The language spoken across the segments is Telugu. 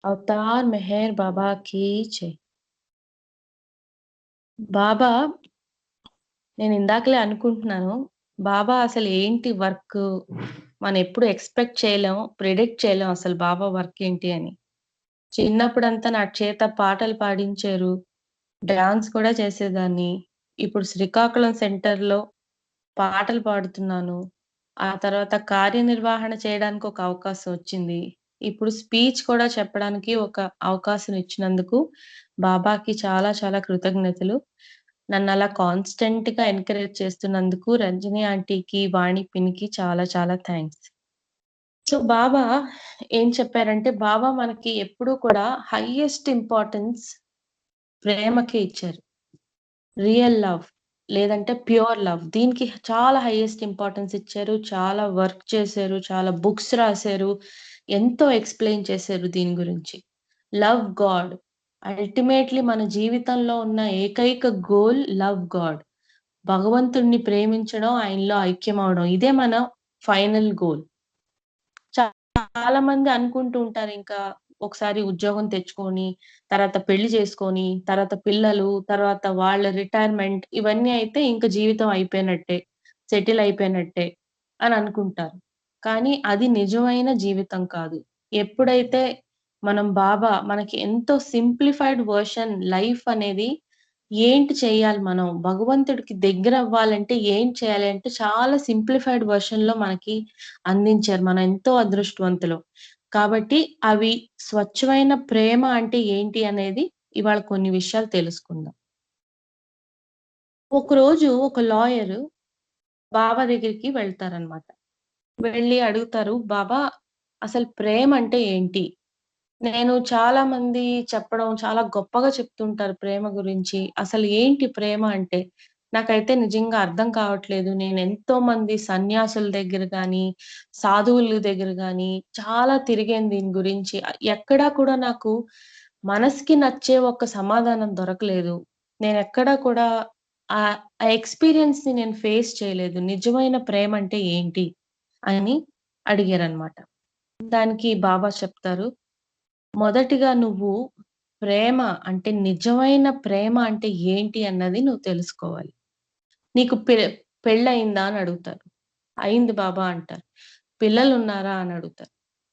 అవతార్ మెహర్ బాబా కీ జై. బాబా నేనిందాకలే అనుకుంటున్నాను. బాబా అసలేంటి వర్కు? మనమెప్పుడు ఎక్స్‌పెక్ట్ చేయలేం, ప్రిడిక్ట్ చేయలేం అసలు బాబా వర్కేంటి అని. చిన్నప్పుడంతా నా చేత పాటలు పాడించారు. డాన్స్ కూడా చేసేదాన్ని. ఇప్పుడు శ్రీకాకుళం సెంటర్‌లో పాటలు పాడుతున్నాను. ఆ తర్వాత కార్యనిర్వహణ చేయడానికి ఒక అవకాశం ఒచ్చింది. ఇప్పుడు స్పీచ్ కూడా చెప్పడానికి ఒక అవకాశం ఇచ్చినందుకు బాబాకి చాలా చాలా కృతజ్ఞతలు. నన్నలా కాన్స్టెంట్‌గా ఎంకరేజ్ చేస్తున్నందుకు రంజని ఆంటీకి, వాణి పిన్నికి చాలా చాలా థాంక్స్. సో, బాబా ఏం చెప్పారంటే, బాబా మనకి ఎప్పుడూ కూడా హైయెస్ట్ ఇంపార్టెన్స్ ప్రేమకే ఇచ్చారు. రియల్ లవ్ లేదంటే ప్యూర్ లవ్. దీనికి చాలా హైయెస్ట్ ఇంపార్టెన్స్ ఇచ్చారు. చాలా వర్క్ చేశారు. చాలా బుక్స్ రాసారు. ఎంతో ఎక్స్‌ప్లెయిన్ చేశారు దీని గురించి. Love God. అల్టిమేట్‌లీ మన జీవితంలో ఉన్న ఏకైక గోల్ లవ్ గాడ్. భగవంతుడిని ప్రేమించడం, ఆయనలో ఐక్యమవ్వడం. ఇదే మన ఫైనల్ గోల్. చాలా మంది అనుకుంటూ ఉంటారింకా, ఒకసారి ఉద్యోగం తెచ్చుకొని, తర్వాత పెళ్లి చేసుకొని, తర్వాత పిల్లలు, తర్వాత వాళ్ళ రిటైర్మెంట్ ఇవన్నీ అయితే ఇంక జీవితం అయిపోయినట్టే, సెటిల్ అయిపోయినట్టే అని అనుకుంటారు. కానీ అది నిజమైన జీవితం కాదు. ఎప్పుడైతే మనం బాబా మనకి ఎంతో సింప్లిఫైడ్ వెర్షన్ లైఫ్ అనేది ఏంటి చేయాలి మనం? భగవంతుడికి దగ్గరవ్వాలంటే ఏం చేయాలి అంటే చాలా సింప్లిఫైడ్ వెర్షన్‌లో మనకి అందించారు. మనం ఎంతో అదృష్టవంతులం. కాబట్టి అవి స్వచ్ఛమైన ప్రేమ అంటే ఏంటి అనేది ఇవాళ కొన్ని విషయాలు తెలుసుకుందాం. ఒకరోజు ఒక లాయరు బాబా దగ్గరికి వెళ్తారనమాట. వెళ్లి అడుగుతారు, "బాబా అసలు ప్రేమంటే ఏంటి?" నేను చాలా మంది చెప్పడం చాలా గొప్పగా చెప్తుంటారు ప్రేమ గురించి. అసలు ఏంటి ప్రేమ అంటే? నాకైతే నిజంగా అర్థం కావట్లేదు. నేనెంతో మంది సన్యాసుల దగ్గర గాని, సాధువుల దగ్గర గాని చాలా తిరిగాను దీని గురించి. ఎక్కడా కూడా నాకు మనసుకి నచ్చే ఒక సమాధానం దొరకలేదు. నేనెక్కడా కూడా ఆ ఎక్స్‌పీరియన్స్‌ని నేను ఫేస్ చేయలేదు. నిజమైన ప్రేమంటే ఏంటి? అని అడిగారనమాట. దానికి బాబా చెప్తారు, మొదటిగా నువ్వు ప్రేమ అంటే నిజమైన ప్రేమ అంటే ఏంటి అన్నది నువ్వు తెలుసుకోవాలి. నీకు పెళ్లయిందా అని అడుగుతారు. అయింది బాబా అంటారు. పిల్లలున్నారా అని అడుగుతారు.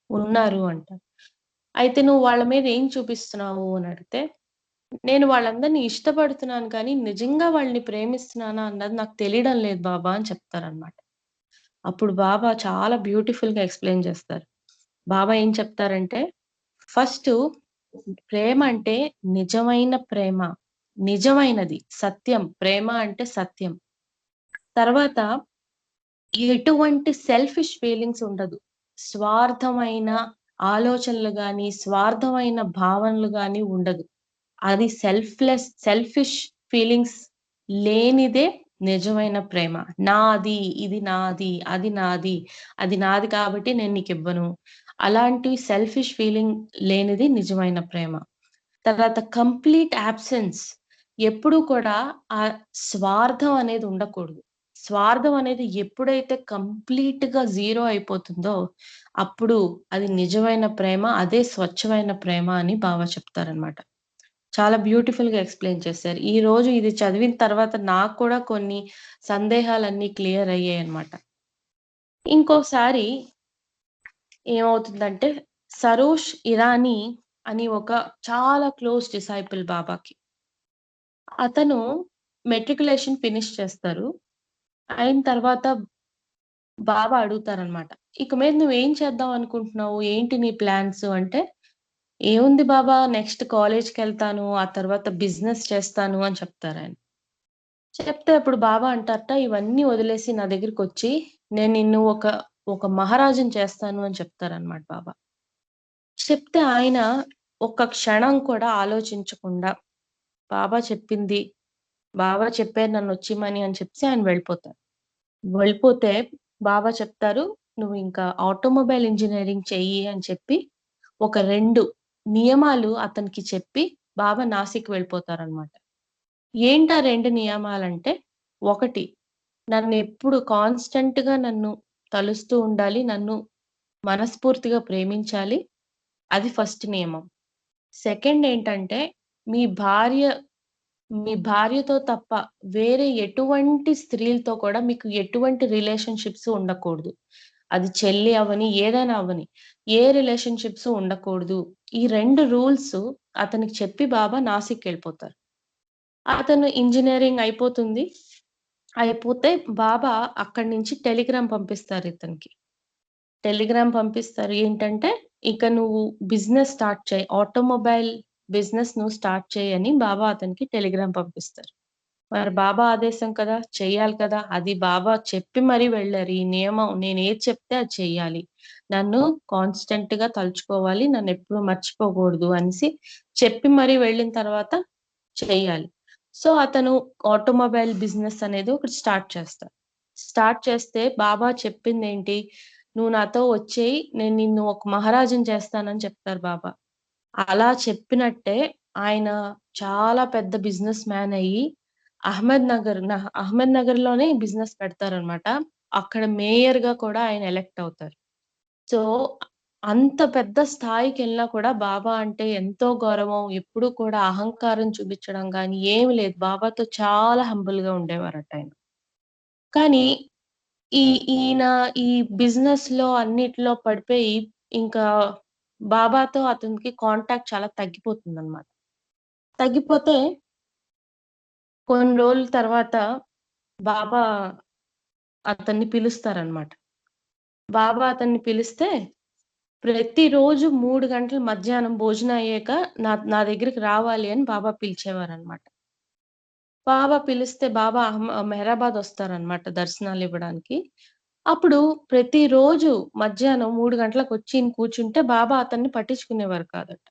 ఉన్నారు అంటారు. అయితే నువ్వు వాళ్ళ మీద ఏం చూపిస్తున్నావు అని అడిగితే, నేను వాళ్ళందరిని ఇష్టపడుతున్నాను కానీ నిజంగా వాళ్ళని ప్రేమిస్తున్నానా అన్నది నాకు తెలియడం లేదు బాబా అని చెప్తారనమాట. అప్పుడు బాబా చాలా బ్యూటిఫుల్‌గా ఎక్స్‌ప్లెయిన్ చేస్తారు. బాబా ఏం చెప్తారంటే, ఫస్టు ప్రేమ అంటే నిజమైన ప్రేమ. నిజమైనది. సత్యం. ప్రేమ అంటే సత్యం. తర్వాత ఎటువంటి సెల్ఫిష్ ఫీలింగ్స్ ఉండదు. స్వార్థమైన ఆలోచనలు గాని, స్వార్థమైన భావనలు గాని ఉండదు. అది సెల్ఫిష్ ఫీలింగ్స్ లేనిదే నిజమైన ప్రేమ. నాది, ఇది నాది, అది నాది, అది నాది కాబట్టి నేను నీకివ్వను. అలాంటి సెల్ఫిష్ ఫీలింగ్ లేనిది నిజమైన ప్రేమ. తర్వాత కంప్లీట్ యాబ్సెన్స్. ఎప్పుడూ కూడా స్వార్థం అనేది ఉండకూడదు. స్వార్థం అనేది ఎప్పుడైతే కంప్లీట్‌గా జీరో అయిపోతుందో, అప్పుడు అది నిజమైన ప్రేమ. అదే స్వచ్ఛమైన ప్రేమ అని బావ చెప్తారనమాట. చాలా బ్యూటిఫుల్‌గా ఎక్స్‌ప్లెయిన్ చేశారు. ఈరోజు ఇది చదివిన తర్వాత నాకు కూడా కొన్ని సందేహాలన్నీ క్లియర్ అయ్యాయన్నమాట. ఇంకోసారి ఏమవుతుందంటే, సరోష్ ఇరానీ అని ఒక చాలా క్లోజ్ డిసైపుల్ బాబాకి. అతను మెట్రిక్యులేషన్ ఫినిష్ చేస్తారు. అయిన తర్వాత బాబా అడుగుతారనమాట. "ఇక మీద నువ్వేం చేద్దాం అనుకుంటున్నావు? ఏంటి నీ ప్లాన్స్" అంటే, "ఏముంది బాబా నెక్స్ట్ కాలేజ్‌కెళ్తాను. ఆ తర్వాత బిజినెస్ చేస్తాను" అని చెప్తారాయన. చెప్తే అప్పుడు బాబా అంటారట, "ఇవన్నీ వదిలేసి నా దగ్గరికొచ్చి నేను నిన్ను ఒక మహారాజుని చేస్తాను" అని చెప్తారనమాట బాబా. చెప్తే ఆయన ఒక్క క్షణం కూడా ఆలోచించకుండా బాబా చెప్పింది బాబా చెప్పారు నన్నొచ్చిమని అని చెప్పేసి ఆయన వెళ్ళిపోతారు. వెళ్ళిపోతే బాబా చెప్తారు, "నువ్వింకా ఆటోమొబైల్ ఇంజినీరింగ్ చెయ్యి" అని చెప్పి ఒక 2 నియమాలు అతనికి చెప్పి బాబా నాసిక్ వెళ్ళిపోతారనమాట. ఏంటా 2 నియమాలంటే, ఒకటి నన్నెప్పుడు కాన్స్టెంట్‌గా నన్ను తలుస్తూ ఉండాలి. నన్ను మనస్ఫూర్తిగా ప్రేమించాలి. అది ఫస్ట్ నియమం. సెకండ్ ఏంటంటే, మీ భార్య మీ భార్యతో తప్ప వేరే ఎటువంటి స్త్రీలతో కూడా మీకు ఎటువంటి రిలేషన్‌షిప్స్ ఉండకూడదు. అది చెల్లి అవ్వని, ఏదైనా అవ్వని. ఏ రిలేషన్‌షిప్స్ ఉండకూడదు. ఈ 2 రూల్స్ అతనికి చెప్పి బాబా నాసిక్కెళ్ళిపోతారు. అతను ఇంజినీరింగ్ అయిపోతుంది. అయిపోతే బాబా అక్కడి నుంచి టెలిగ్రామ్ పంపిస్తారు ఇతనికి. టెలిగ్రామ్ పంపిస్తారు. ఏంటంటే, "ఇక నువ్వు బిజినెస్ స్టార్ట్ చెయి. ఆటోమొబైల్ బిజినెస్ నువ్వు స్టార్ట్ చెయి" అని బాబా అతనికి టెలిగ్రామ్ పంపిస్తారు. మరి బాబా ఆదేశం కదా! చెయ్యాలి కదా! అది బాబా చెప్పి మరీ వెళ్లారు. ఈ నియమం నేనేది చెప్తే అది చెయ్యాలి. నన్ను కాన్స్టెంట్‌గా తలుచుకోవాలి. నన్నెప్పుడు మర్చిపోకూడదు అనేసి చెప్పి మరీ వెళ్ళిన తర్వాత చెయ్యాలి. సో, అతను ఆటోమొబైల్ బిజినెస్ అనేది ఒకటి స్టార్ట్ చేస్తారు. స్టార్ట్ చేస్తే బాబా చెప్పిందేంటి? "నువ్వు నాతో వచ్చేయి. నేను నిన్ను ఒక మహారాజుని చేస్తానని" చెప్తారు బాబా. అలా చెప్పినట్టే ఆయన చాలా పెద్ద బిజినెస్ మ్యాన్ అయ్యి అహ్మద్ నగర్‌లోనే బిజినెస్ పెడతారనమాట. అక్కడ మేయర్‌గా కూడా ఆయన ఎలక్ట్ అవుతారు. సో, అంత పెద్ద స్థాయికెళ్ళినా కూడా బాబా అంటే ఎంతో గౌరవం. ఎప్పుడూ కూడా అహంకారం చూపించడం గాని ఏమి లేదు. బాబాతో చాలా హంబుల్‌గా ఉండేవారట ఆయన. కానీ ఈ ఈయన ఈ బిజినెస్‌లో అన్నిట్లో పడిపోయి ఇంకా బాబాతో అతనికి కాంటాక్ట్ చాలా తగ్గిపోతుందనమాట. తగ్గిపోతే కొన్ని రోజుల తర్వాత బాబా అతన్ని పిలుస్తారనమాట. బాబా అతన్ని పిలిస్తే ప్రతిరోజు 3 గంటలు మధ్యాహ్నం భోజనం అయ్యాక నా దగ్గరికి రావాలి అని బాబా పిలిచేవారనమాట. బాబా పిలిస్తే బాబా మెహరాబాద్ ఒస్తారనమాట దర్శనాలివ్వడానికి. అప్పుడు ప్రతిరోజు మధ్యాహ్నం 3 గంటలకొచ్చి ఈయన కూర్చుంటే బాబా అతన్ని పట్టించుకునేవారు కాదట.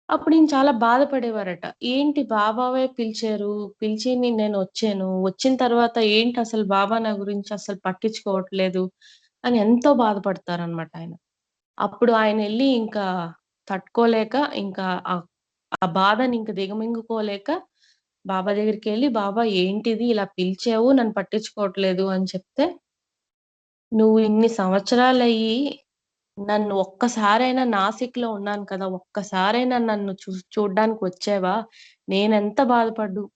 అప్పుడు ఈయన చాలా బాధపడేవారట. ఏంటి బాబావే పిలిచారు, పిలిచి నేనొచ్చాను. వచ్చిన తర్వాత ఏంటసలు బాబా నా గురించి అసలు పట్టించుకోవట్లేదు అని ఎంతో బాధపడతారనమాట ఆయన. అప్పుడు ఆయనెళ్లి ఇంకా తట్టుకోలేక ఇంకా ఆ బాధని ఇంక దిగమింగుకోలేక బాబా దగ్గరికెళ్లి, "బాబా ఏంటిది ఇలా పిలిచావు, నన్ను పట్టించుకోవట్లేదు" అని చెప్తే, "నువ్వు ఇన్ని సంవత్సరాలయ్యి నన్ను ఒక్కసారైనా నాసిక్‌లో ఉన్నాను కదా! ఒక్కసారైనా నన్ను చూడ్డానికొచ్చావా? నేనెంత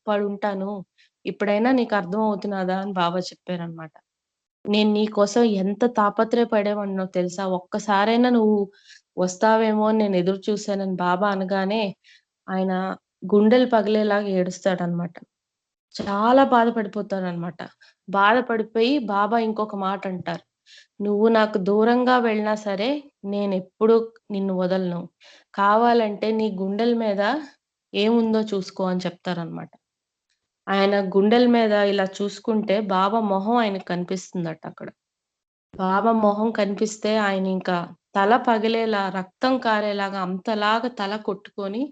పడుంటాను. ఇప్పుడైనా నీకు అర్థమవుతున్నదా?" అని బాబా చెప్పారనమాట. "నేను నీ కోసం ఎంత తాపత్రయపడేవాడినో తెలుసా? ఒక్కసారైనా నువ్వు వస్తావేమో అని నేను ఎదురు చూసానని" బాబా అనగానే ఆయన గుండెలు పగిలేలాగా ఏడుస్తాడనమాట. చాలా బాధపడిపోతారనమాట. బాధపడిపోయి బాబా ఇంకొక మాటంటారు. "నువ్వు నాకు దూరంగా వెళ్ళినా సరే, నేనెప్పుడూ నిన్ను వదలను. కావాలంటే నీ గుండెల మీద ఏముందో చూసుకో" అని చెప్తారనమాట. ఆయన గుండెల మీద ఇలా చూసుకుంటే బాబా మొహం ఆయనకు కనిపిస్తుందట అక్కడ. బాబా మొహం కనిపిస్తే ఆయనింకా తల పగిలేలా, రక్తం కారేలాగా అంతలాగా తల కొట్టుకొని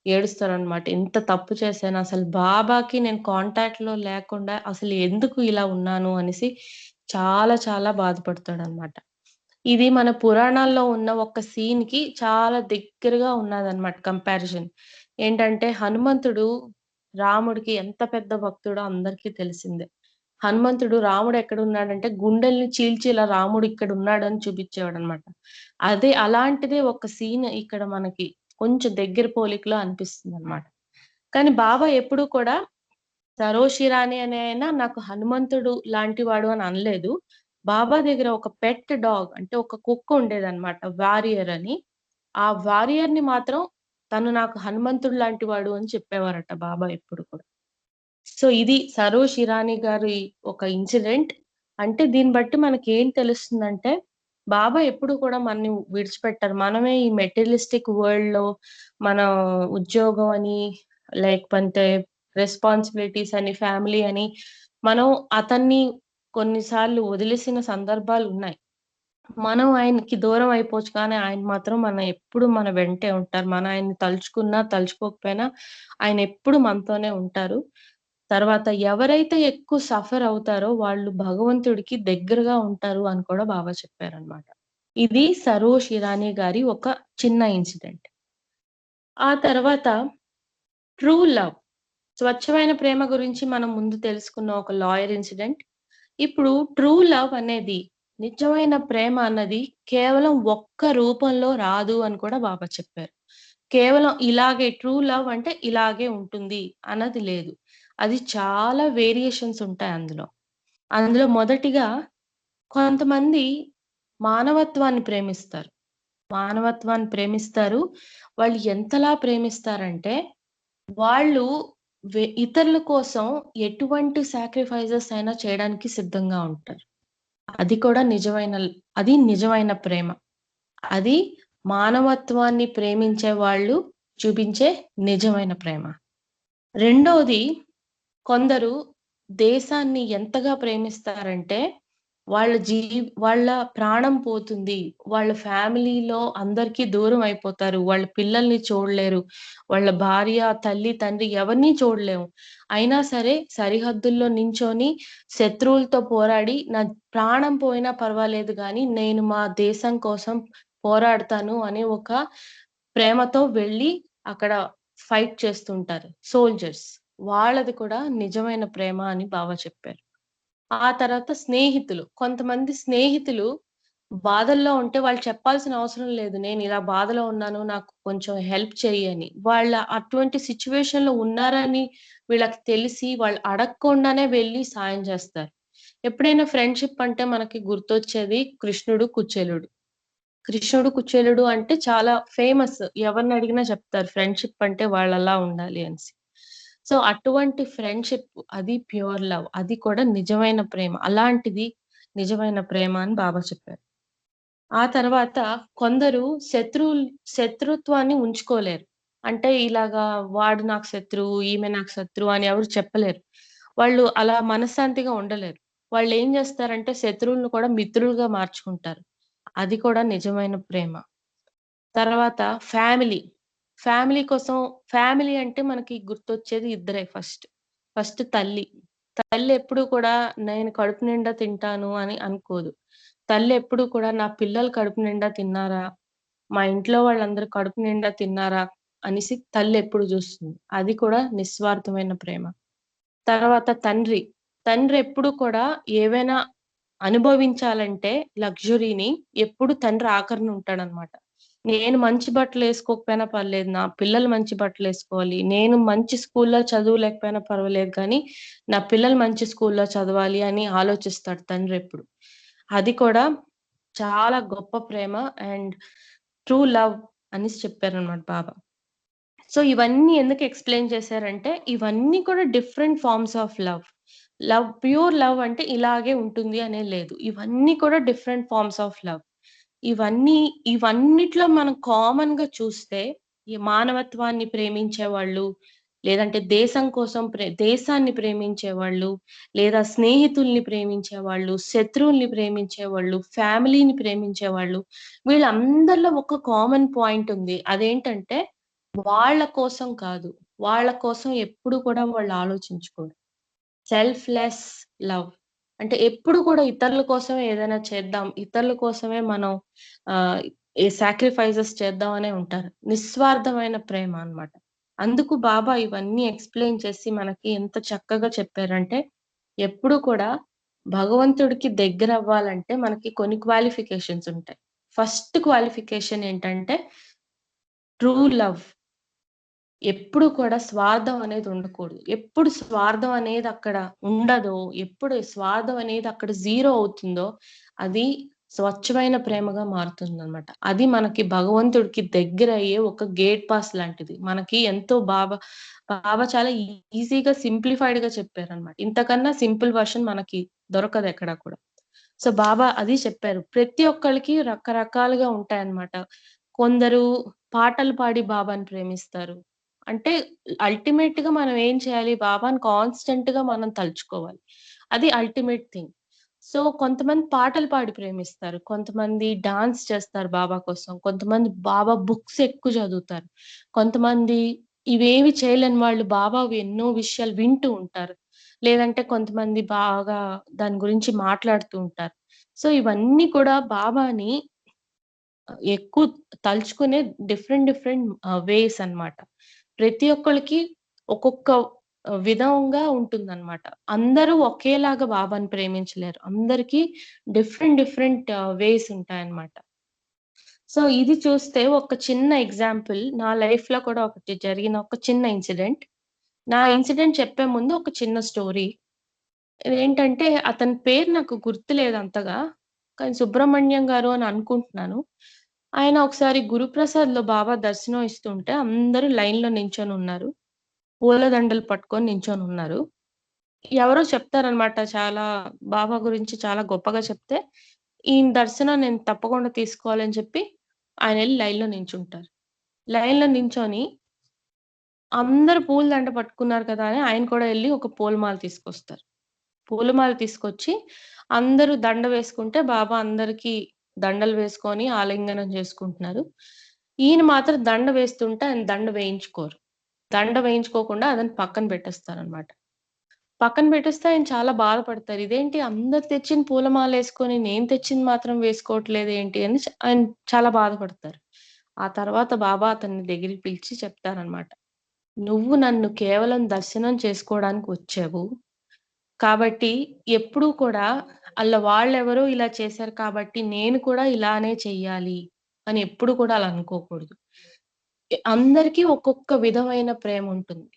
ఏడుస్తారనమాట. ఎంత తప్పు చేశాను, అసలు బాబాకి నేను కాంటాక్ట్‌లో లేకుండా అసలు ఎందుకు ఇలా ఉన్నాను అనేసి చాలా చాలా బాధపడతాడనమాట. ఇది మన పురాణాల్లో ఉన్న ఒక సీన్‌కి చాలా దగ్గరగా ఉన్నదనమాట కంపారిజన్. ఏంటంటే హనుమంతుడు రాముడికి ఎంత పెద్ద భక్తుడో అందరికీ తెలిసిందే. హనుమంతుడు రాముడెక్కడున్నాడంటే గుండెల్ని చీల్చి ఇలా రాముడు ఇక్కడున్నాడని చూపిచ్చేవాడనమాట. అలాంటిదే ఒక సీన్ ఇక్కడ మనకి కొంచెం దగ్గర పోలికలో అనిపిస్తుందనమాట. కానీ బాబా ఎప్పుడూ కూడా సరోజ్ షిరాని అనే ఆయన నాకు హనుమంతుడు లాంటివాడు అని అనలేదు. బాబా దగ్గర ఒక పెట్ డాగ్ అంటే ఒక కుక్క ఉండేదనమాట. వారియర్ అని. ఆ వారియర్‌ని మాత్రం తను నాకు హనుమంతుడు లాంటివాడు అని చెప్పేవారట బాబా ఎప్పుడు కూడా. సో, ఇది సరోజ్ ఇరానీ గారి ఒక ఇన్సిడెంట్. అంటే దీన్ని బట్టి మనకేం తెలుస్తుందంటే, బాబా ఎప్పుడు కూడా మనని విడిచిపెట్టరు. మనమే ఈ మెటీరియలిస్టిక్ వరల్డ్‌లో మన ఉద్యోగం అని, లేకపోతే రెస్పాన్సిబిలిటీస్ అని, ఫ్యామిలీ అని, మనం అతన్ని కొన్నిసార్లు వదిలేసిన సందర్భాలున్నాయి. మనం ఆయనకి దూరం అయిపోవచ్చు కానీ, ఆయన మాత్రం ఎప్పుడు మన వెంటే ఉంటారు. మనం ఆయన్ని తలుచుకున్నా, తలుచుకోకపోయినా ఆయనెప్పుడు మనతోనే ఉంటారు. తర్వాత ఎవరైతే ఎక్కువ సఫర్ అవుతారో వాళ్ళు భగవంతుడికి దగ్గరగా ఉంటారు అని కూడా బాబా చెప్పారనమాట. ఇది సరోజ్ ఇరానీ గారి ఒక చిన్న ఇన్సిడెంట్. ఆ తర్వాత ట్రూ లవ్. స్వచ్ఛమైన ప్రేమ గురించి మనం ముందు తెలుసుకున్న ఒక లాయర్ ఇన్సిడెంట్. ఇప్పుడు ట్రూ లవ్ అనేది నిజమైన ప్రేమ అన్నది కేవలం ఒక్క రూపంలో రాదు అని కూడా బాబా చెప్పారు. కేవలం ఇలాగే ట్రూ లవ్ అంటే ఇలాగే ఉంటుంది అన్నది లేదు. అది చాలా వేరియేషన్స్ ఉంటాయి అందులో. అందులో మొదటిగా కొంతమంది మానవత్వాన్ని ప్రేమిస్తారు. మానవత్వాన్ని ప్రేమిస్తారు. వాళ్ళు ఎంతలా ప్రేమిస్తారంటే, వాళ్ళు ఇతరుల కోసం ఎటువంటి సాక్రిఫైజెస్ అయినా చేయడానికి సిద్ధంగా ఉంటారు. అది కూడా అది నిజమైన ప్రేమ. అది మానవత్వాన్ని ప్రేమించే వాళ్ళు చూపించే నిజమైన ప్రేమ. రెండోది కొందరు దేశాన్ని ఎంతగా ప్రేమిస్తారంటే, వాళ్ళ ప్రాణం పోతుంది. వాళ్ళ ఫ్యామిలీలో అందరికీ దూరం అయిపోతారు. వాళ్ళ పిల్లల్ని చూడలేరు. వాళ్ళ భార్య, తల్లి, తండ్రి ఎవరిని చూడలేము. అయినా సరే సరిహద్దుల్లో నించొని శత్రువులతో పోరాడి, నా ప్రాణం పోయినా పర్వాలేదు గానీ, నేను మా దేశం కోసం పోరాడతాను అనే ఒక ప్రేమతో వెళ్లి అక్కడ ఫైట్ చేస్తుంటారు సోల్జర్స్. వాళ్ళది కూడా నిజమైన ప్రేమ అని బావ చెప్పారు. ఆ తర్వాత స్నేహితులు. కొంతమంది స్నేహితులు బాధల్లో ఉంటే వాళ్ళు చెప్పాల్సిన అవసరం లేదు. నేనిలా బాధలో ఉన్నాను. నాకు కొంచెం హెల్ప్ చెయ్యి అని. అటువంటి సిట్యుయేషన్‌లో ఉన్నారని వీళ్ళకి తెలిసి వాళ్ళు అడగకుండానే వెళ్లి సాయం చేస్తారు. ఎప్పుడైనా ఫ్రెండ్‌షిప్ అంటే మనకి గుర్తొచ్చేది కృష్ణుడు, కుచేలుడు. కృష్ణుడు, కుచేలుడు అంటే చాలా ఫేమస్. ఎవరినడిగినా చెప్తారు. ఫ్రెండ్‌షిప్ అంటే వాళ్ళలా ఉండాలి అనేసి. సో, అటువంటి ఫ్రెండ్‌షిప్ అది ప్యూర్ లవ్. అది కూడా నిజమైన ప్రేమ. అలాంటిది నిజమైన ప్రేమ అని బాబా చెప్పారు. ఆ తర్వాత కొందరు శత్రుత్వాన్ని ఉంచుకోలేరు. అంటే ఇలాగా వాడు నాకు శత్రువు, ఈమె నాకు శత్రువు అని ఎవరు చెప్పలేరు. వాళ్ళు అలా మనశ్శాంతిగా ఉండలేరు. వాళ్ళేం జేస్తారంటే శత్రువులను కూడా మిత్రులుగా మార్చుకుంటారు. అది కూడా నిజమైన ప్రేమ. తర్వాత ఫ్యామిలీ. ఫ్యామిలీ కోసం ఫ్యామిలీ అంటే మనకి గుర్తొచ్చేది ఇద్దరే ఫస్ట్. ఫస్ట్ తల్లి. తల్లెప్పుడూ కూడా నేను కడుపు నిండా తింటాను అని అనుకోదు. తల్లెప్పుడు కూడా నా పిల్లలు కడుపు నిండా తిన్నారా? మా ఇంట్లో వాళ్ళందరూ కడుపు నిండా తిన్నారా? అనేసి తల్లెప్పుడు జూస్తుంది. అది కూడా నిస్వార్థమైన ప్రేమ. తర్వాత తండ్రి. తండ్రెప్పుడు కూడా ఏవైనా అనుభవించాలంటే లగ్జరీని ఎప్పుడు తండ్రి ఆఖరిన ఉంటాడనమాట. నేను మంచి బట్టలేసుకోకపోయినా పర్లేదు. నా పిల్లలు మంచి బట్టలేసుకోవాలి. నేను మంచి స్కూల్‌లో చదువలేకపోయినా పర్వాలేదు కానీ, నా పిల్లలు మంచి స్కూల్‌లో చదవాలి అని ఆలోచిస్తాడు తండ్రెప్పుడు. అది కూడా చాలా గొప్ప ప్రేమ అండ్ ట్రూ లవ్ అనేసి చెప్పారనమాట బాబా. సో, ఇవన్నీ ఎందుకు ఎక్స్‌ప్లెయిన్ చేశారంటే, ఇవన్నీ కూడా different forms of love. Pure love అంటే ఇలాగే ఉంటుంది అనేది లేదు. ఇవన్నీ కూడా డిఫరెంట్ ఫార్మ్స్ ఆఫ్ లవ్. ఇవన్నీ ఇవన్నిట్లో మనం కామన్‌గా చూస్తే, ఈ మానవత్వాన్ని ప్రేమించేవాళ్ళు, లేదంటే దేశం కోసం దేశాన్ని ప్రేమించేవాళ్ళు, లేదా స్నేహితుల్ని ప్రేమించేవాళ్ళు, శత్రువుల్ని ప్రేమించేవాళ్ళు, ఫ్యామిలీని ప్రేమించేవాళ్ళు, వీళ్ళందరిలో ఒక కామన్ పాయింట్ ఉంది. అదేంటంటే వాళ్ళ కోసం కాదు. వాళ్ళ కోసం ఎప్పుడు కూడా వాళ్ళు ఆలోచించుకోరు. Selfless love. అంటే ఎప్పుడు కూడా ఇతరుల కోసమే ఏదైనా చేద్దాం. ఇతరుల కోసమే మనం ఆహ్, సాక్రిఫైజెస్ చేద్దాం అనే ఉంటారు. నిస్వార్థమైన ప్రేమ అన్నమాట. అందుకు బాబా ఇవన్నీ ఎక్స్‌ప్లెయిన్ చేసి మనకి ఎంత చక్కగా చెప్పారంటే, ఎప్పుడు కూడా భగవంతుడికి దగ్గరవ్వాలంటే మనకి కొన్ని క్వాలిఫికేషన్స్ ఉంటాయి. ఫస్ట్ క్వాలిఫికేషన్ ఏంటంటే ట్రూ లవ్. ఎప్పుడు కూడా స్వార్థం అనేది ఉండకూడదు. ఎప్పుడు స్వార్థం అనేది అక్కడ ఉండదో, ఎప్పుడు స్వార్థం అనేది అక్కడ జీరో అవుతుందో, అది స్వచ్ఛమైన ప్రేమగా మారుతుందనమాట. అది మనకి భగవంతుడికి దగ్గరయ్యే ఒక గేట్ పాస్ లాంటిది. మనకి ఎంతో బాబా చాలా ఈజీగా సింప్లిఫైడ్‌గా చెప్పారనమాట. ఇంతకన్నా సింపుల్ వెర్షన్ మనకి దొరకదెక్కడ కూడా. సో, బాబా అది చెప్పారు. ప్రతి ఒక్కళ్ళకి రకరకాలుగా ఉంటాయన్నమాట. కొందరు పాటలు పాడి బాబాని ప్రేమిస్తారు. అంటే అల్టిమేట్‌గా మనం ఏం చేయాలి? బాబాని కాన్స్టెంట్‌గా మనం తలుచుకోవాలి. అది అల్టిమేట్ థింగ్. సో, కొంతమంది పాటలు పాడి ప్రేమిస్తారు. కొంతమంది డాన్స్ చేస్తారు బాబా కోసం. కొంతమంది బాబా బుక్స్ ఎక్కువ చదువుతారు. కొంతమంది ఇవేవి చేయలేని వాళ్ళు బాబావి ఎన్నో విషయాలు వింటూ ఉంటారు. లేదంటే కొంతమంది బాగా దాని గురించి మాట్లాడుతూ ఉంటారు. సో, ఇవన్నీ కూడా బాబాని ఎక్కువ తలుచుకునే డిఫరెంట్ వేస్ అన్నమాట. ప్రతి ఒక్కళ్ళకి ఒక్కొక్క విధంగా ఉంటుందన్నమాట. అందరూ ఒకేలాగా బాబాని ప్రేమించలేరు. అందరికి డిఫరెంట్ వేస్ ఉంటాయన్నమాట. సో, ఇది చూస్తే ఒక చిన్న ఎగ్జాంపుల్ నా లైఫ్‌లో కూడా ఒకటి జరిగిన ఒక చిన్న ఇన్సిడెంట్. నా ఇన్సిడెంట్ చెప్పే ముందు ఒక చిన్న స్టోరీ. ఏంటంటే అతని పేరు నాకు గుర్తులేదు అంతగా. కానీ సుబ్రహ్మణ్యం గారు అని అనుకుంటున్నాను. ఆయన ఒకసారి గురుప్రసాద్‌లో బాబా దర్శనం ఇస్తుంటే అందరూ లైన్‌లో నించొనున్నారు. పూలదండలు పట్టుకొని నించొనున్నారు. ఎవరో చెప్తారనమాట చాలా బాబా గురించి చాలా గొప్పగా చెప్తే, ఈయన దర్శనం నేను తప్పకుండా తీసుకోవాలని చెప్పి ఆయనెళ్లి లైన్‌లో నించుంటారు. లైన్‌లో నించొని అందరూ పూలదండ పట్టుకున్నారు కదా! అని ఆయన కూడా ఎళ్లి ఒక పూలమాల తీసుకొస్తారు. పూలమాల తీసుకొచ్చి అందరూ దండ వేసుకుంటే బాబా అందరికి దండలు వేసుకొని ఆలింగనం చేసుకుంటున్నారు. ఈయన మాత్రం దండ వేస్తుంటే ఆయన దండ వేయించుకోరు. దండ వేయించుకోకుండా అదని పక్కన పెట్టేస్తారనమాట. పక్కన పెట్టేస్తే ఆయన చాలా బాధపడతారు. ఇదేంటి అందరు తెచ్చిన పూలమాలేసుకొని నేను తెచ్చింది మాత్రం వేసుకోవట్లేదేంటి అని ఆయన చాలా బాధపడతారు. ఆ తర్వాత బాబా అతన్ని దగ్గరికి పిలిచి చెప్తారనమాట. "నువ్వు నన్ను కేవలం దర్శనం చేసుకోవడానికి వచ్చావు. కాబట్టి ఎప్పుడూ కూడా వాళ్ళెవరో ఇలా చేశారు కాబట్టి నేను కూడా ఇలానే చెయ్యాలి అని ఎప్పుడు కూడా అలా అనుకోకూడదు. అందరికీ ఒక్కొక్క విధమైన ప్రేముంటుంది.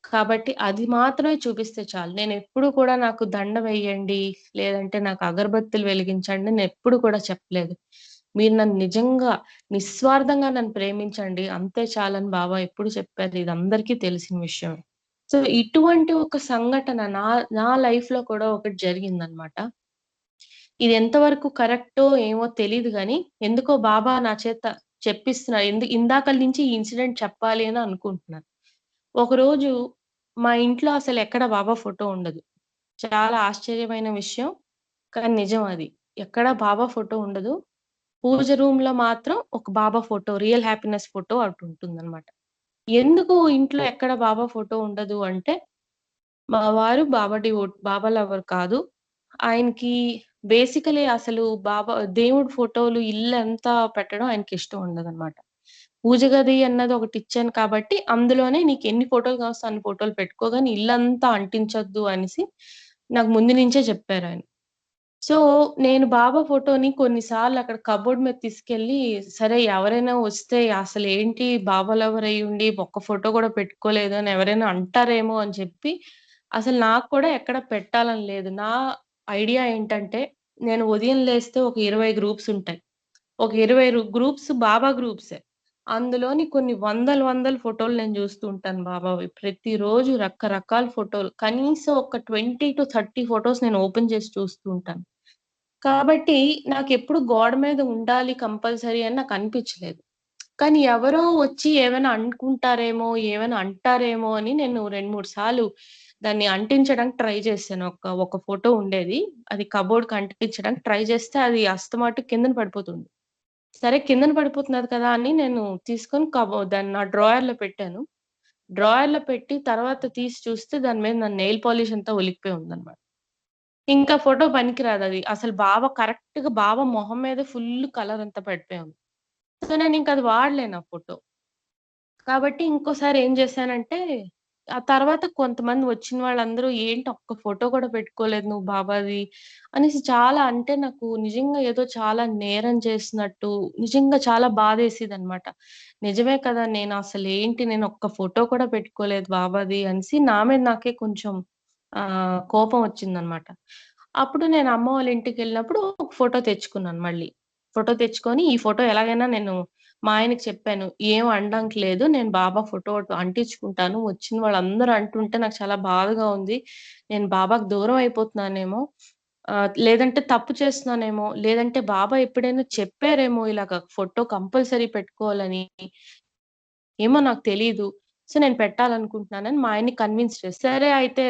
కాబట్టి అది మాత్రమే చూపిస్తే చాలు. నేనెప్పుడు కూడా నాకు దండ వెయ్యండి, లేదంటే నాకు అగరబత్తులు వెలిగించండి నేనెప్పుడు కూడా చెప్పలేదు. మీరు నన్ను నిజంగా నిస్వార్థంగా నన్ను ప్రేమించండి అంతే చాలని బాబా ఎప్పుడు చెప్పారు. ఇది అందరికీ తెలిసిన విషయమే. సో, ఇటువంటి ఒక సంఘటన నా నా లైఫ్‌లో కూడా ఒకటి జరిగిందనమాట. ఇది ఎంతవరకు కరెక్టో ఏమో తెలీదు గానీ, ఎందుకో బాబా నా చేత చెప్పిస్తున్నారు. ఇందాకల నుంచి ఈ ఇన్సిడెంట్ చెప్పాలి అని అనుకుంటున్నాను. ఒకరోజు మా ఇంట్లో అసలెక్కడ బాబా ఫోటో ఉండదు. చాలా ఆశ్చర్యమైన విషయం. కానీ నిజం అది. ఎక్కడ బాబా ఫోటో ఉండదు. పూజ రూమ్‌లో మాత్రం ఒక బాబా ఫోటో, రియల్ హ్యాపీనెస్ ఫోటో ఒకటుంటుందనమాట. ఎందుకు ఇంట్లో ఎక్కడ బాబా ఫోటో ఉండదు అంటే, మా వారు బాబా లవర్ కాదు. ఆయనకి బేసికల్లీ అసలు దేవుడి ఫోటోలు ఇల్లంతా పెట్టడం ఆయనకిష్టం ఉండదనమాట. పూజ గది అన్నది ఒకటిచ్చాను కాబట్టి, అందులోనే నీకెన్ని ఫోటోలు కావస్తే అన్ని ఫోటోలు పెట్టుకో గాని ఇల్లంతా అంటించొద్దు అనేసి నాకు ముందు నుంచే చెప్పారాయన. సో, నేను బాబా ఫోటోని కొన్ని సార్లు అక్కడ కబోర్డ్ మీద తీసుకెళ్ళి, సరే ఎవరైనా వస్తే అసలేంటి బాబా లవర్ అయ్యుండి ఒక్క ఫోటో కూడా పెట్టుకోలేదు అని ఎవరైనా అంటారేమో అని చెప్పి, అసలు నాకు కూడా ఎక్కడ పెట్టాలని లేదు. నా ఐడియా ఏంటంటే, నేను ఉదయం లేస్తే ఒక 20 గ్రూప్స్ ఉంటాయి. ఒక 20 గ్రూప్స్ బాబా గ్రూప్సే. అందులోని కొన్ని వందల వందల ఫోటోలు నేను జూస్తూ ఉంటాను బాబావి. ప్రతిరోజు రకరకాల ఫోటోలు. కనీసం ఒక 20-30 ఫోటోస్ నేను ఓపెన్ చేసి చూస్తూ ఉంటాను. కాబట్టి నాకెప్పుడు గోడ మీద ఉండాలి కంపల్సరీ అని నాకనిపించలేదు. కానీ ఎవరో వచ్చి ఏమైనా అనుకుంటారేమో, ఏమైనా అంటారేమో అని నేను 2, 3 సార్లు దాన్ని అంటించడానికి ట్రై చేశాను. ఒక ఫోటో ఉండేది. అది కబోర్డ్‌కి అంటించడానికి ట్రై చేస్తే అది అస్తమాటు కిందన పడిపోతుంది. సరే కిందన పడిపోతున్నది కదా! అని నేను తీసుకొని దాన్ని నా డ్రాయర్‌లో పెట్టాను. డ్రాయర్‌లో పెట్టి తర్వాత తీసి చూస్తే దాని మీద నా నెయిల్ పాలిష్ అంతా ఒలికిపోయి ఉందన్నమాట. ఇంకా ఫోటో పనికిరాదది. అసలు కరెక్ట్‌గా మొహం మీద ఫుల్ కలర్ అంతా పడిపోయి ఉంది. సో, నేనింక అది వాడలేను ఆ ఫోటో. కాబట్టి ఇంకోసారి ఏం జేశానంటే, ఆ తర్వాత కొంతమంది వచ్చిన వాళ్ళందరూ "ఏంటి ఒక్క ఫోటో కూడా పెట్టుకోలేదు నువ్వు బాబాది" అనేసి చాలా అంటే నాకు నిజంగా ఏదో చాలా నేరం చేసినట్టు, నిజంగా చాలా బాధేసేదనమాట. నిజమే కదా! నేను ఒక్క ఫోటో కూడా పెట్టుకోలేదు బాబాది అనేసి నా మీద నాకే కొంచెం కోపం వచ్చిందనమాట. అప్పుడు నేను అమ్మ వాళ్ళ ఇంటికెళ్ళినప్పుడు ఒక ఫోటో తెచ్చుకున్నాను మళ్ళీ. ఫోటో తెచ్చుకొని ఈ ఫోటో ఎలాగైనా నేను మా ఆయనకి చెప్పాను. "ఏం అనడానికి లేదు. నేను బాబా ఫోటో అంటించుకుంటాను. వచ్చిన వాళ్ళందరూ అంటుంటే నాకు చాలా బాధగా ఉంది. నేను బాబాకి దూరం అయిపోతున్నానేమో, లేదంటే తప్పు చేస్తున్నానేమో, లేదంటే బాబా ఎప్పుడైనా చెప్పారేమో ఇలాగ ఫోటో కంపల్సరీ పెట్టుకోవాలని. ఏమో నాకు తెలీదు. సో, నేను పెట్టాలనుకుంటున్నానని" మా ఆయన్ని కన్విన్స్ చేశా. సరే అయితే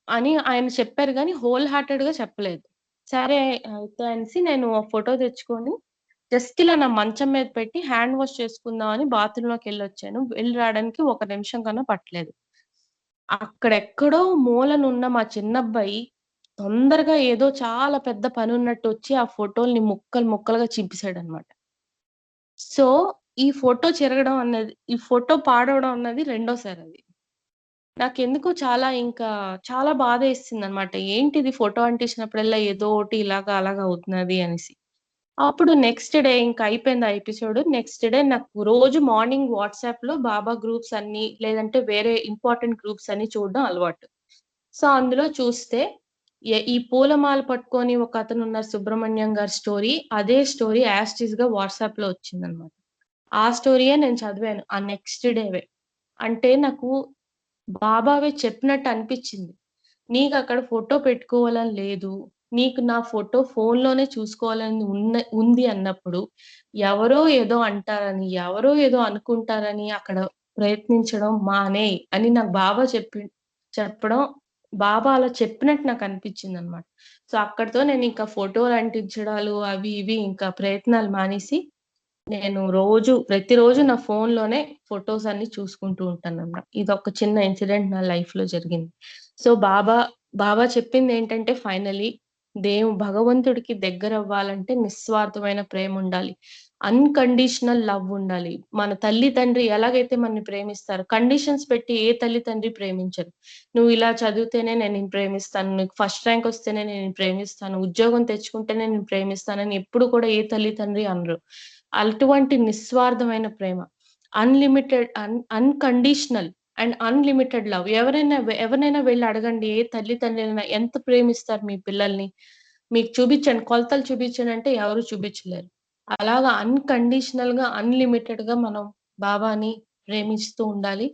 అని ఆయన చెప్పారు గానీ హోల్ హార్టెడ్‌గా చెప్పలేదు. సరే అయితే అనేసి నేను ఆ ఫోటో తెచ్చుకొని జస్ట్ ఇలా నా మంచం మీద పెట్టి హ్యాండ్ వాష్ చేసుకుందామని బాత్రూమ్‌లోకెళ్ళొచ్చాను. వెళ్లి రావడానికి ఒక నిమిషం కన్నా పట్టలేదు. అక్కడెక్కడో మూలనున్న మా చిన్నబ్బాయి తొందరగా ఏదో చాలా పెద్ద పనున్నట్టొచ్చి ఆ ఫోటోల్ని ముక్కలు ముక్కలుగా చింపేసాడన్నమాట. సో, ఈ ఫోటో పాడవడం అన్నది రెండోసారది. నాకెందుకో చాలా బాధేసిందన్నమాట. ఏంటిది ఫోటో అంటించినప్పుడల్లా ఏదో ఒకటి ఇలాగా అలాగా అవుతున్నది అనేసి. అప్పుడు నెక్స్ట్ డే ఇంక అయిపోయింది ఆ ఎపిసోడ్. నెక్స్ట్ డే నాకు రోజు మార్నింగ్ వాట్సాప్‌లో బాబా గ్రూప్స్ అన్నీ, లేదంటే వేరే ఇంపార్టెంట్ గ్రూప్స్ అన్నీ చూడడం అలవాటు. సో, అందులో చూస్తే ఈ పూలమాల పట్టుకొని ఒకతనున్నారు, సుబ్రహ్మణ్యం గారి స్టోరీ. అదే స్టోరీ యాజ్ ఇట్ ఈస్‌గా వాట్సాప్‌లో వచ్చిందనమాట. ఆ స్టోరీయే నేను చదివాను ఆ నెక్స్ట్ డేవే. అంటే నాకు బాబావే చెప్పినట్టు అనిపిచ్చింది. నీకక్కడ ఫోటో పెట్టుకోవాలని లేదు. నీకు నా ఫోటో ఫోనులోనే చూసుకోవాలని ఉంది అన్నప్పుడు, ఎవరో ఏదో అంటారని, ఎవరో ఏదో అనుకుంటారని అక్కడ ప్రయత్నించడం మానేయి అని నాకు బాబా చెప్పడం, బాబా అలా చెప్పినట్టు నాకనిపిచ్చిందనమాట. సో, అక్కడితో నేనింక ఫోటోలు అంటించడాలు అవి ఇవి ఇంకా ప్రయత్నాలు మానేసి నేను ప్రతిరోజు నా ఫోనులోనే ఫోటోస్ అన్నీ చూసుకుంటూ ఉంటానన్నమాట. ఇదొక చిన్న ఇన్సిడెంట్ నా లైఫ్‌లో జరిగింది. సో, బాబా చెప్పిందేంటంటే ఫైనల్లీ భగవంతుడికి దగ్గరవ్వాలంటే నిస్వార్థమైన ప్రేముండాలి. అన్‌కండీషనల్ లవ్ ఉండాలి. మన తల్లి, తండ్రి ఎలాగైతే మనని ప్రేమిస్తారో, కండిషన్స్ పెట్టి ఏ తల్లి, తండ్రి ప్రేమించరు. నువ్వు ఇలా చదివితేనే నేను నిన్ను ప్రేమిస్తాను. నీకు ఫస్ట్ ర్యాంక్ వస్తేనే నేను నిన్ను ప్రేమిస్తాను. ఉద్యోగం తెచ్చుకుంటేనే నేను ప్రేమిస్తానని ఎప్పుడు కూడా ఏ తల్లి, తండ్రి అనరు. అటువంటి నిస్వార్థమైన ప్రేమ. Unconditional and unlimited love. ఎవరినైనా వెళ్లి అడగండి. ఏ తల్లి, తండ్రినైనా ఎంత ప్రేమిస్తారు మీ పిల్లల్ని? మీకు చూపించండి. కొలతలు చూపించండంటే ఎవరు చూపించలేరు. అలాగా అన్‌కండీషనల్‌గా, అన్‌లిమిటెడ్‌గా మనం బాబాని ప్రేమిస్తూ ఉండాలి.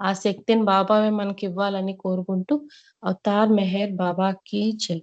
ఆ శక్తిని బాబావే మనకివ్వాలని కోరుకుంటూ అవతార్ మెహర్ బాబా కీ జై.